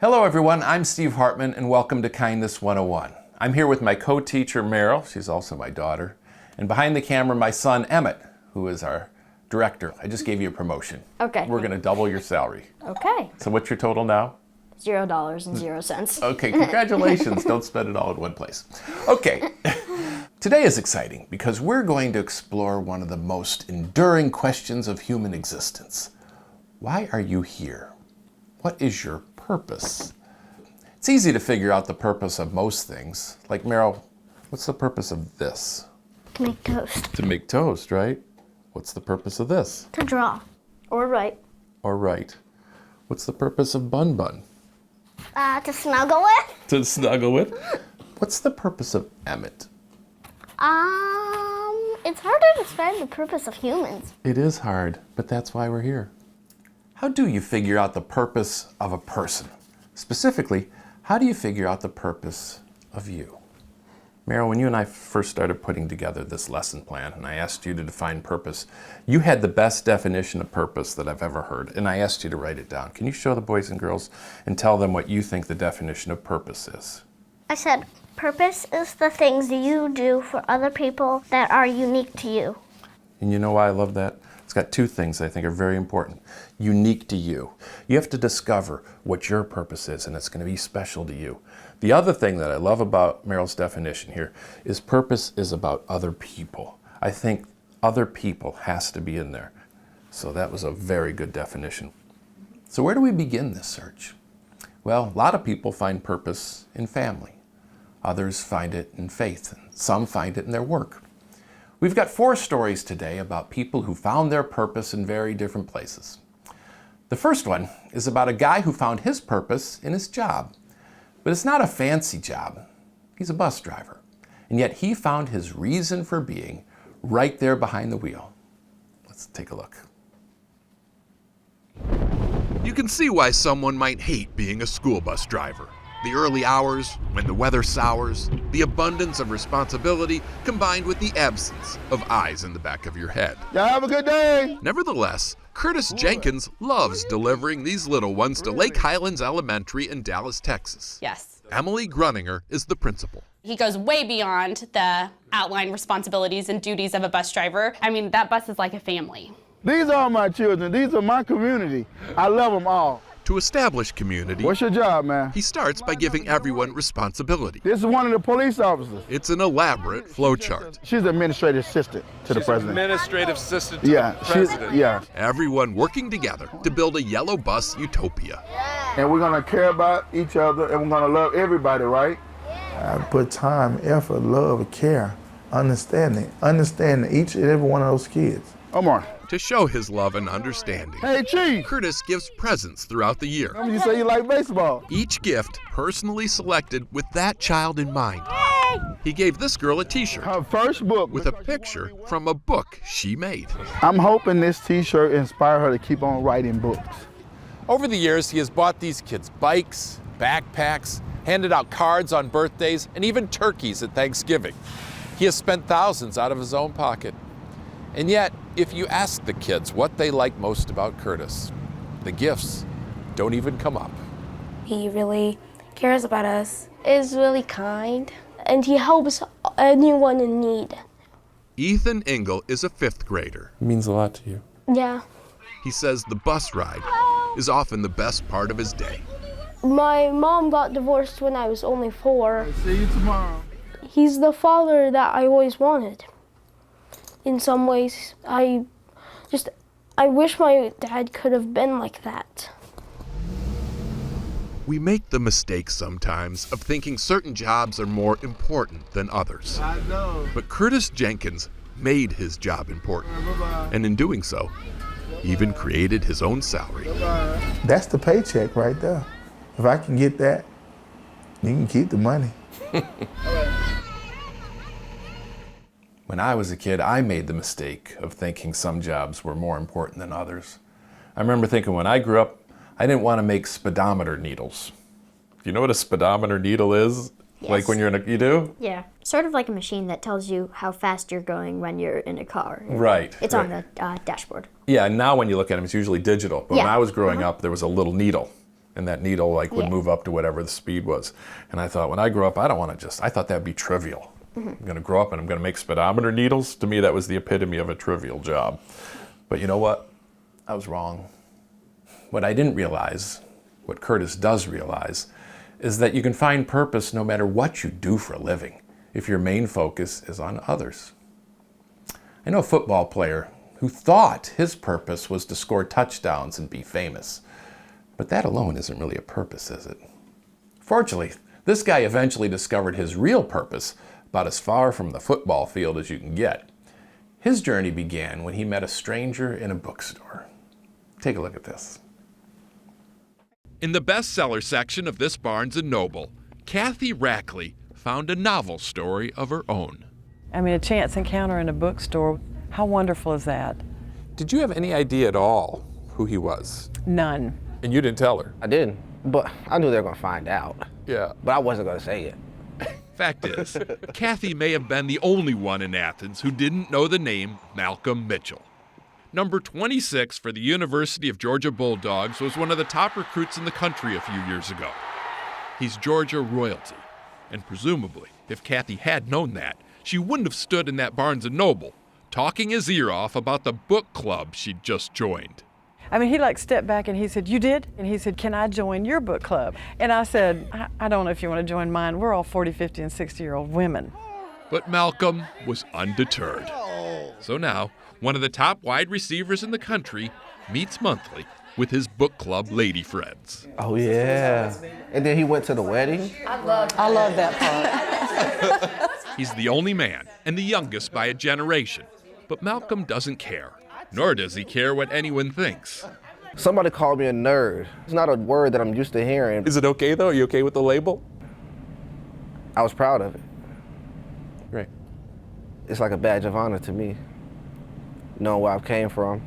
Hello everyone, I'm Steve Hartman and welcome to Kindness 101. I'm here with my co-teacher Meryl, she's also my daughter, and behind the camera my son Emmett, who is our director. I just gave you a promotion. Okay. We're going to double your salary. Okay. So what's your total now? $0.00. Okay, congratulations. Don't spend it all in one place. Okay, today is exciting because we're going to explore one of the most enduring questions of human existence. Why are you here? What is your purpose? It's easy to figure out the purpose of most things. Like Meryl, what's the purpose of this? To make toast. To make toast, right? What's the purpose of this? To draw. Or write. Or write. What's the purpose of Bun Bun? To snuggle with. To snuggle with. What's the purpose of Emmett? It's hard to describe the purpose of humans. It is hard, but that's why we're here. How do you figure out the purpose of a person? Specifically, how do you figure out the purpose of you? Meryl, when you and I first started putting together this lesson plan and I asked you to define purpose, you had the best definition of purpose that I've ever heard, and I asked you to write it down. Can you show the boys and girls and tell them what you think the definition of purpose is? I said, purpose is the things you do for other people that are unique to you. And you know why I love that? It's got two things I think are very important. Unique to you. You have to discover what your purpose is, and it's going to be special to you. The other thing that I love about Meryl's definition here is purpose is about other people. I think other people has to be in there. So that was a very good definition. So where do we begin this search? Well, a lot of people find purpose in family. Others find it in faith, and some find it in their work. We've got 4 stories today about people who found their purpose in very different places. The first one is about a guy who found his purpose in his job. But it's not a fancy job. He's a bus driver. And yet he found his reason for being right there behind the wheel. Let's take a look. You can see why someone might hate being a school bus driver. The early hours, when the weather sours, the abundance of responsibility combined with the absence of eyes in the back of your head. Y'all have a good day. Nevertheless, Curtis Jenkins loves delivering these little ones to Lake Highlands Elementary in Dallas, Texas. Yes. Emily Grunninger is the principal. He goes way beyond the outlined responsibilities and duties of a bus driver. I mean, that bus is like a family. These are my children. These are my community. I love them all. To establish community, What's your job, man? he starts by giving everyone responsibility. This is one of the police officers. It's an elaborate flowchart. She's the administrative assistant to the president. Administrative assistant to Yeah, the president. yeah. Everyone working together to build a yellow bus utopia. And we're gonna care about each other, and we're gonna love everybody, right? I put time, effort, love, care, understanding each and every one of those kids. Omar. To show his love and understanding, Hey, Chief. Curtis gives presents throughout the year. You say you like baseball. Each gift personally selected with that child in mind. He gave this girl a t-shirt Her first book. with a picture from a book she made. I'm hoping this T-shirt inspire her to keep on writing books. Over the years, he has bought these kids bikes, backpacks, handed out cards on birthdays, and even turkeys at Thanksgiving. He has spent thousands out of his own pocket. And yet, if you ask the kids what they like most about Curtis, the gifts don't even come up. He really cares about us. Is really kind, and he helps anyone in need. Ethan Engel is a 5th grader. It means a lot to you. Yeah. He says the bus ride is often the best part of his day. My mom got divorced when I was only 4. See you tomorrow. He's the father that I always wanted. In some ways, I wish my dad could have been like that. We make the mistake sometimes of thinking certain jobs are more important than others. I know. But Curtis Jenkins made his job important, and in doing so, even created his own salary. That's the paycheck right there. If I can get that, you can keep the money. When I was a kid, I made the mistake of thinking some jobs were more important than others. I remember thinking when I grew up, I didn't want to make speedometer needles. Do you know what a speedometer needle is? Yes. Like when you're in a, you do? Yeah, sort of like a machine that tells you how fast you're going when you're in a car. Right. It's on the dashboard. Yeah, and now when you look at them, it's usually digital. But when Yeah. I was growing up, there was a little needle. And that needle like would Yeah. move up to whatever the speed was. And I thought, when I grow up, I don't want to I thought that'd be trivial. I'm going to grow up and I'm going to make speedometer needles. To me, that was the epitome of a trivial job. But you know what? I was wrong. What I didn't realize, what Curtis does realize, is that you can find purpose no matter what you do for a living, if your main focus is on others. I know a football player who thought his purpose was to score touchdowns and be famous. But that alone isn't really a purpose, is it? Fortunately, this guy eventually discovered his real purpose about as far from the football field as you can get. His journey began when he met a stranger in a bookstore. Take a look at this. In the bestseller section of this Barnes & Noble, Kathy Rackley found a novel story of her own. I mean, a chance encounter in a bookstore, how wonderful is that? Did you have any idea at all who he was? None. And you didn't tell her? I didn't, but I knew they were gonna find out. Yeah. But I wasn't gonna say it. Fact is, Kathy may have been the only one in Athens who didn't know the name Malcolm Mitchell. Number 26 for the University of Georgia Bulldogs was one of the top recruits in the country a few years ago. He's Georgia royalty, and presumably, if Kathy had known that, she wouldn't have stood in that Barnes & Noble, talking his ear off about the book club she'd just joined. I mean, he like stepped back and he said, "You did?" And he said, "Can I join your book club?" And I said, I don't know if you want to join mine. We're all 40, 50, and 60-year-old women. But Malcolm was undeterred. So now, one of the top wide receivers in the country meets monthly with his book club lady friends. Oh yeah. And then he went to the wedding. I love that part. He's the only man and the youngest by a generation. But Malcolm doesn't care, nor does he care what anyone thinks. Somebody called me a nerd. It's not a word that I'm used to hearing. Is it okay though? Are you okay with the label? I was proud of it. Great. It's like a badge of honor to me, knowing where I came from.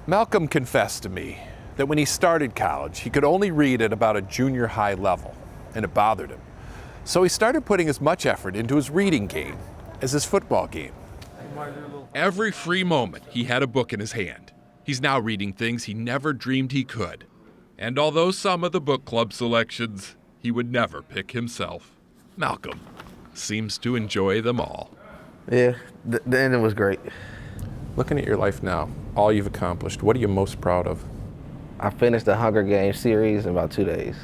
Malcolm confessed to me that when he started college, he could only read at about a junior high level, and it bothered him. So he started putting as much effort into his reading game as his football game. Every free moment, he had a book in his hand. He's now reading things he never dreamed he could. And although some of the book club selections he would never pick himself, Malcolm seems to enjoy them all. Yeah, the ending was great. Looking at your life now, all you've accomplished, what are you most proud of? I finished the Hunger Games series in about 2 days.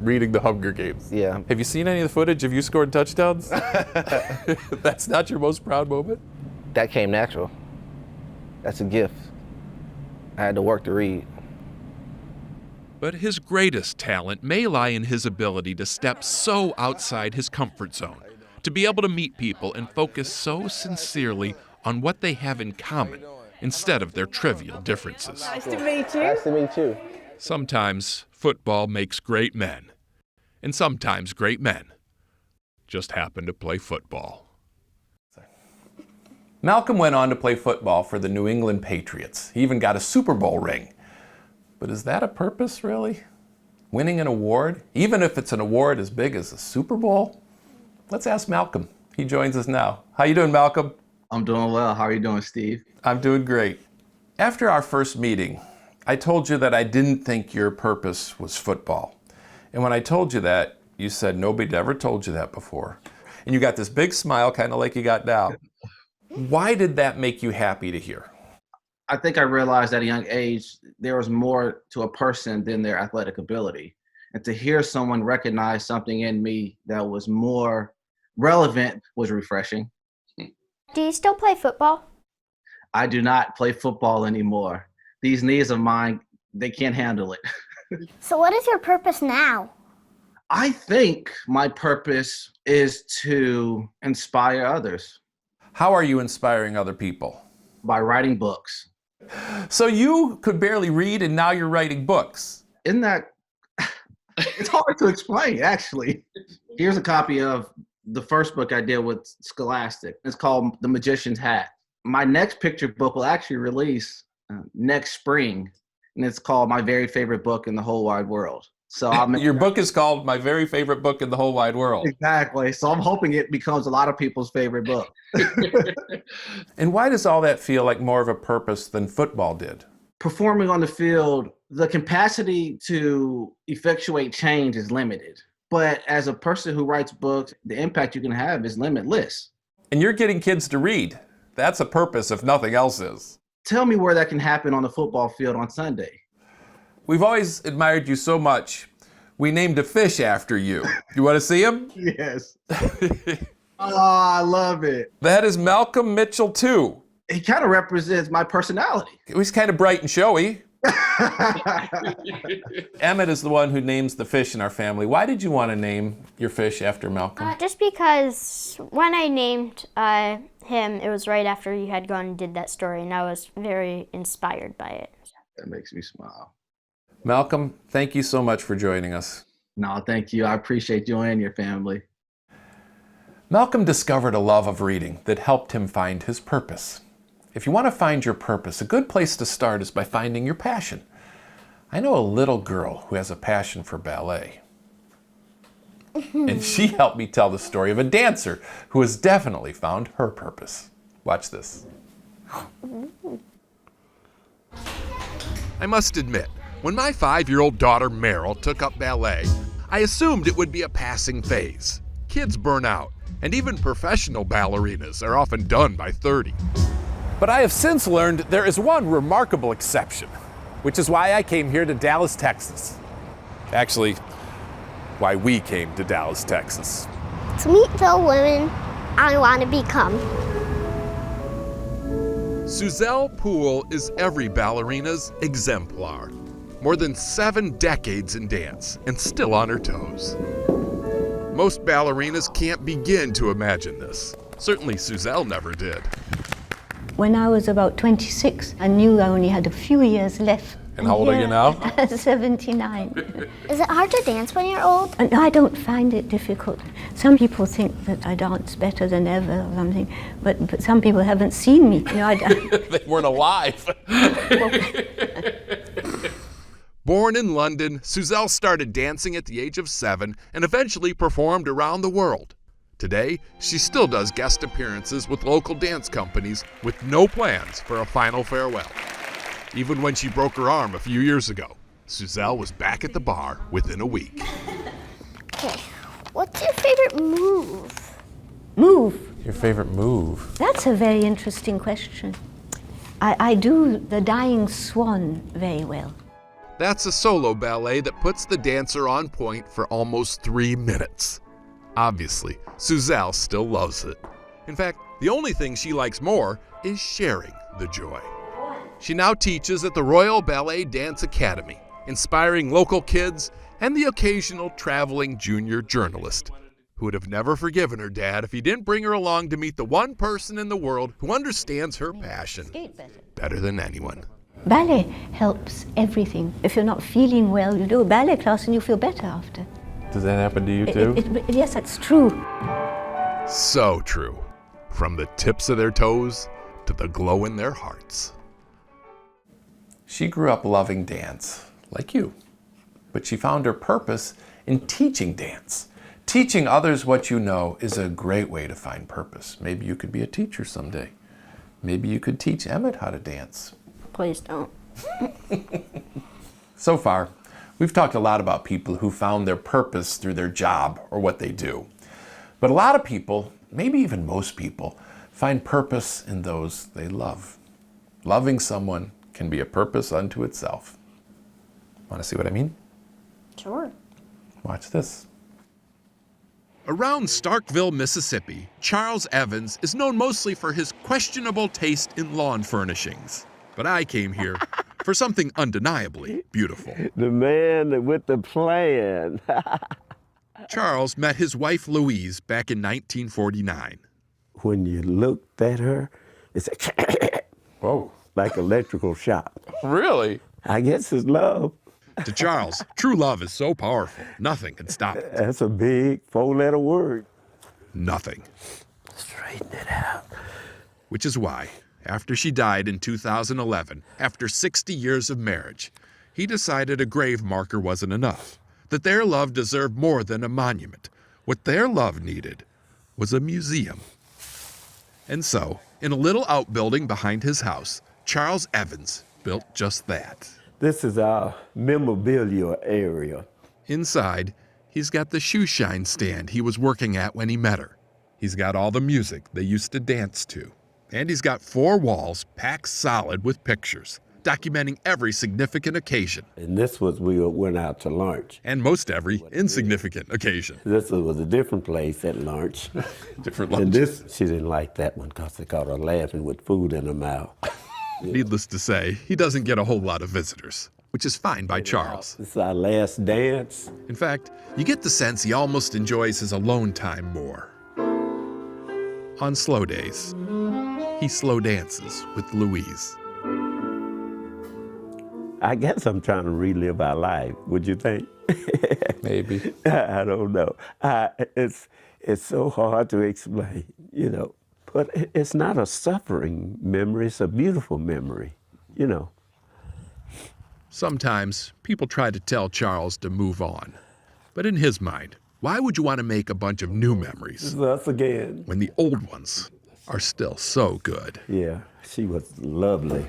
Reading the Hunger Games. Yeah. Have you seen any of the footage? Have you scored touchdowns? That's not your most proud moment? That came natural. That's a gift. I had to work to read. But his greatest talent may lie in his ability to step so outside his comfort zone, to be able to meet people and focus so sincerely on what they have in common instead of their trivial differences. Nice to meet you. Nice to meet you. Sometimes football makes great men, and sometimes great men just happen to play football. Malcolm went on to play football for the New England Patriots. He even got a Super Bowl ring. But is that a purpose, really? Winning an award, even if it's an award as big as a Super Bowl? Let's ask Malcolm. He joins us now. How you doing, Malcolm? I'm doing well. How are you doing, Steve? I'm doing great. After our first meeting, I told you that I didn't think your purpose was football. And when I told you that, you said nobody ever told you that before. And you got this big smile, kind of like you got now. Why did that make you happy to hear? I think I realized at a young age there was more to a person than their athletic ability. And to hear someone recognize something in me that was more relevant was refreshing. Do you still play football? I do not play football anymore. These knees of mine, they can't handle it. So what is your purpose now? I think my purpose is to inspire others. How are you inspiring other people? By writing books. So you could barely read and now you're writing books. Isn't that, it's hard to explain, actually. Here's a copy of the first book I did with Scholastic. It's called The Magician's Hat. My next picture book will actually release next spring, and it's called My Very Favorite Book in the Whole Wide World. So your book is called My Very Favorite Book in the Whole Wide World. Exactly. So I'm hoping it becomes a lot of people's favorite book. And why does all that feel like more of a purpose than football did? Performing on the field The capacity to effectuate change is limited. But as a person who writes books, the impact you can have is limitless. And you're getting kids to read. That's a purpose if nothing else is. Tell me where that can happen on the football field on Sunday. We've always admired you so much. We named a fish after you. You want to see him? Yes. Oh, I love it. That is Malcolm Mitchell too. He kind of represents my personality. He's kind of bright and showy. Emmett is the one who names the fish in our family. Why did you want to name your fish after Malcolm? Just because when I named him, it was right after you had gone and did that story, and I was very inspired by it. That makes me smile. Malcolm, thank you so much for joining us. No, thank you. I appreciate you and your family. Malcolm discovered a love of reading that helped him find his purpose. If you want to find your purpose, a good place to start is by finding your passion. I know a little girl who has a passion for ballet. And she helped me tell the story of a dancer who has definitely found her purpose. Watch this. I must admit, when my 5-year-old daughter Meryl took up ballet, I assumed it would be a passing phase. Kids burn out, and even professional ballerinas are often done by 30. But I have since learned there is one remarkable exception, which is why I came here to Dallas, Texas. Actually, why we came to Dallas, Texas. To meet the women I want to become. Suzelle Poole is every ballerina's exemplar. More than 7 decades in dance and still on her toes. Most ballerinas can't begin to imagine this. Certainly Suzelle never did. When I was about 26, I knew I only had a few years left. And how old are you now? 79. Is it hard to dance when you're old? And I don't find it difficult. Some people think that I dance better than ever or something, but some people haven't seen me. You know, They weren't alive. Born in London, Suzelle started dancing at the age of 7 and eventually performed around the world. Today, she still does guest appearances with local dance companies with no plans for a final farewell. Even when she broke her arm a few years ago, Suzelle was back at the bar within a week. Okay, what's your favorite move? Move? Your favorite move? That's a very interesting question. I do the Dying Swan very well. That's a solo ballet that puts the dancer on point for almost 3 minutes. Obviously, Suzelle still loves it. In fact, the only thing she likes more is sharing the joy. She now teaches at the Royal Ballet Dance Academy, inspiring local kids and the occasional traveling junior journalist who would have never forgiven her dad if he didn't bring her along to meet the one person in the world who understands her passion better than anyone. Ballet helps everything. If you're not feeling well, you do a ballet class and you feel better after. Does that happen to you too? Yes, that's true. So true. From the tips of their toes to the glow in their hearts. She grew up loving dance, like you. But she found her purpose in teaching dance. Teaching others what you know is a great way to find purpose. Maybe you could be a teacher someday. Maybe you could teach Emmett how to dance. Please don't. So far, we've talked a lot about people who found their purpose through their job or what they do. But a lot of people, maybe even most people, find purpose in those they love. Loving someone can be a purpose unto itself. Want to see what I mean? Sure. Watch this. Around Starkville, Mississippi, Charles Evans is known mostly for his questionable taste in lawn furnishings. But I came here for something undeniably beautiful. The man with the plan. Charles met his wife Louise back in 1949. When you looked at her, it's like, whoa, like electrical shock. Really? I guess it's love. To Charles, true love is so powerful, nothing can stop it. That's a big 4-letter word. Nothing. Straighten it out. Which is why, after she died in 2011, after 60 years of marriage, he decided a grave marker wasn't enough, that their love deserved more than a monument. What their love needed was a museum. And so, in a little outbuilding behind his house, Charles Evans built just that. This is our memorabilia area. Inside, he's got the shoe shine stand he was working at when he met her. He's got all the music they used to dance to. And he's got 4 walls packed solid with pictures, documenting every significant occasion. And this was, we went out to lunch. And most every insignificant occasion. This was a different place at lunch. Different lunch. And this, she didn't like that one because they caught her laughing with food in her mouth. Needless to say, he doesn't get a whole lot of visitors, which is fine by Charles. This is our last dance. In fact, you get the sense he almost enjoys his alone time more. On slow days, he slow dances with Louise. I guess I'm trying to relive our life, would you think? Maybe. I don't know. It's so hard to explain, you know. But it's not a suffering memory, it's a beautiful memory, you know. Sometimes people try to tell Charles to move on. But in his mind, why would you want to make a bunch of new memories? This is us again. When the old ones are still so good. Yeah, she was lovely.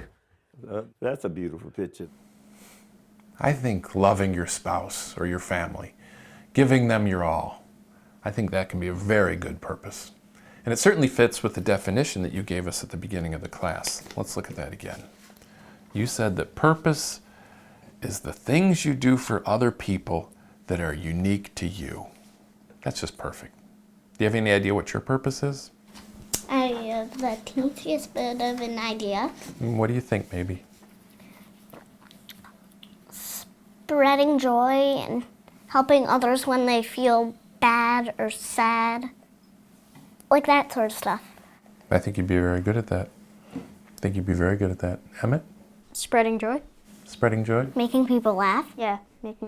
That's a beautiful picture. I think loving your spouse or your family, giving them your all, I think that can be a very good purpose. And it certainly fits with the definition that you gave us at the beginning of the class. Let's look at that again. You said that purpose is the things you do for other people that are unique to you. That's just perfect. Do you have any idea what your purpose is? I have the teeniest bit of an idea. What do you think, maybe? Spreading joy and helping others when they feel bad or sad. Like that sort of stuff. I think you'd be very good at that. I think you'd be very good at that. Emmett? Spreading joy. Spreading joy? Making people laugh. Yeah.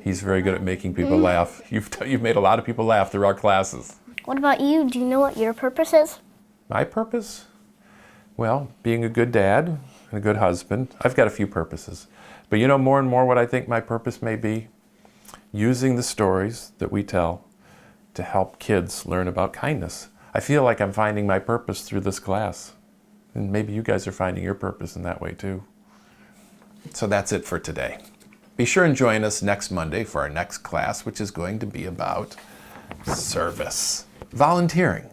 He's very good at making people laugh. You've made a lot of people laugh through our classes. What about you? Do you know what your purpose is? My purpose? Well, being a good dad and a good husband. I've got a few purposes. But you know more and more what I think my purpose may be? Using the stories that we tell to help kids learn about kindness. I feel like I'm finding my purpose through this class. And maybe you guys are finding your purpose in that way too. So that's it for today. Be sure and join us next Monday for our next class, which is going to be about service. Volunteering.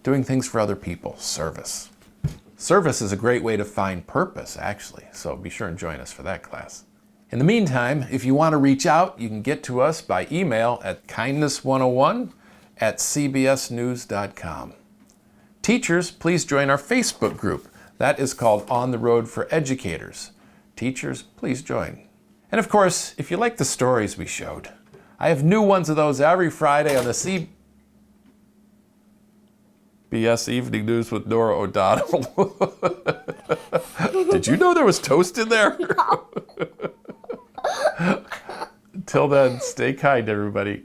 Doing things for other people. Service. Service is a great way to find purpose, actually. So be sure and join us for that class. In the meantime, if you want to reach out, you can get to us by email at kindness101@cbsnews.com. Teachers, please join our Facebook group. That is called On the Road for Educators. Teachers, please join. And of course, if you like the stories we showed, I have new ones of those every Friday on the CBS Evening News with Nora O'Donnell. Did you know there was toast in there? Until then, stay kind, everybody.